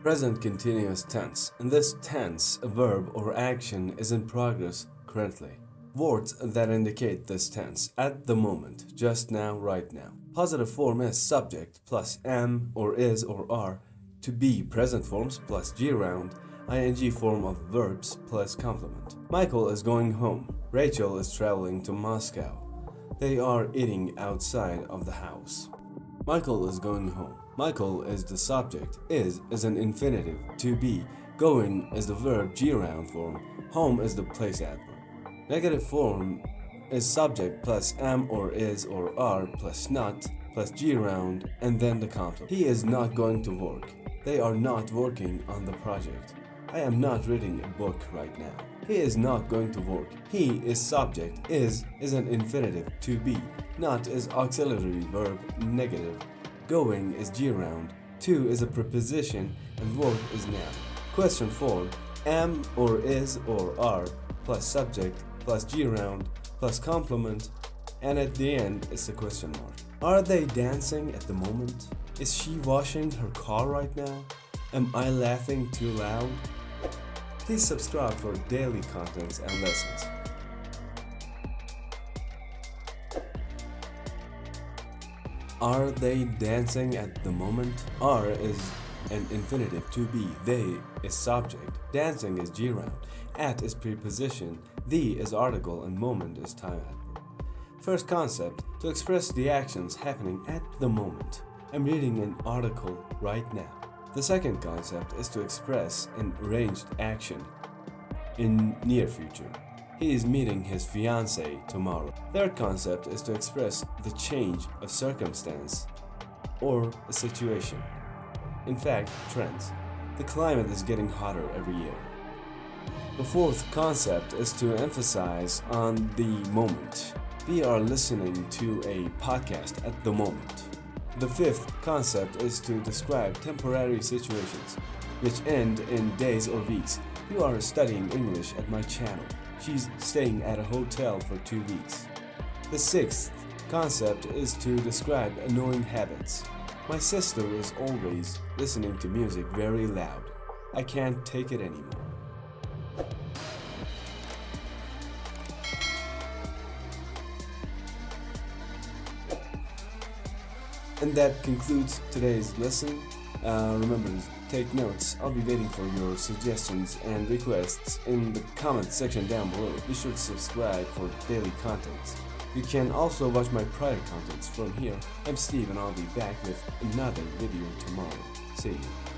Present continuous tense. In this tense, a verb or action is in progress currently. Words that indicate this tense: at the moment, just now, right now. Positive form is subject plus am or is or are. To be, present forms plus gerund. ing form of verbs plus complement. Michael is going home. Rachel is traveling to Moscow. They are eating outside of the house. Michael is going home. Michael is the subject. Is an infinitive. To be. Going is the verb gerund form. Home is the place adverb. Negative form is subject plus am or is or are plus not plus gerund and then the complement. He is not going to work. They are not working on the project. I am not reading a book right now. He is not going to work. He is subject. Is an infinitive. To be. Not is auxiliary verb negative. Going is gerund. To is a preposition and work is noun. Question form: am or is or are plus subject plus gerund plus complement, and at the end is a question mark. Are they dancing at the moment? Is she washing her car right now? Am I laughing too loud? Please subscribe for daily contents and lessons. Are they dancing at the moment? Are is an infinitive. To be. They is subject. Dancing is gerund. At is preposition. The is article and moment is time adverb. First concept: to express the actions happening at the moment. I'm reading an article right now. The second concept is to express an arranged action in near future. He is meeting his fiancée tomorrow. Third concept is to express the change of circumstance or a situation. In fact, trends. The climate is getting hotter every year. The fourth concept is to emphasize on the moment. We are listening to a podcast at the moment. The fifth concept is to describe temporary situations which end in days or weeks. You are studying English at my channel. She's staying at a hotel for 2 weeks. The sixth concept is to describe annoying habits. My sister is always listening to music very loud. I can't take it anymore. And that concludes today's lesson. Remember to take notes. I'll be waiting for your suggestions and requests in the comment section down below. Be sure to subscribe for daily contents. You can also watch my prior contents from here. I'm Steve and I'll be back with another video tomorrow. See you.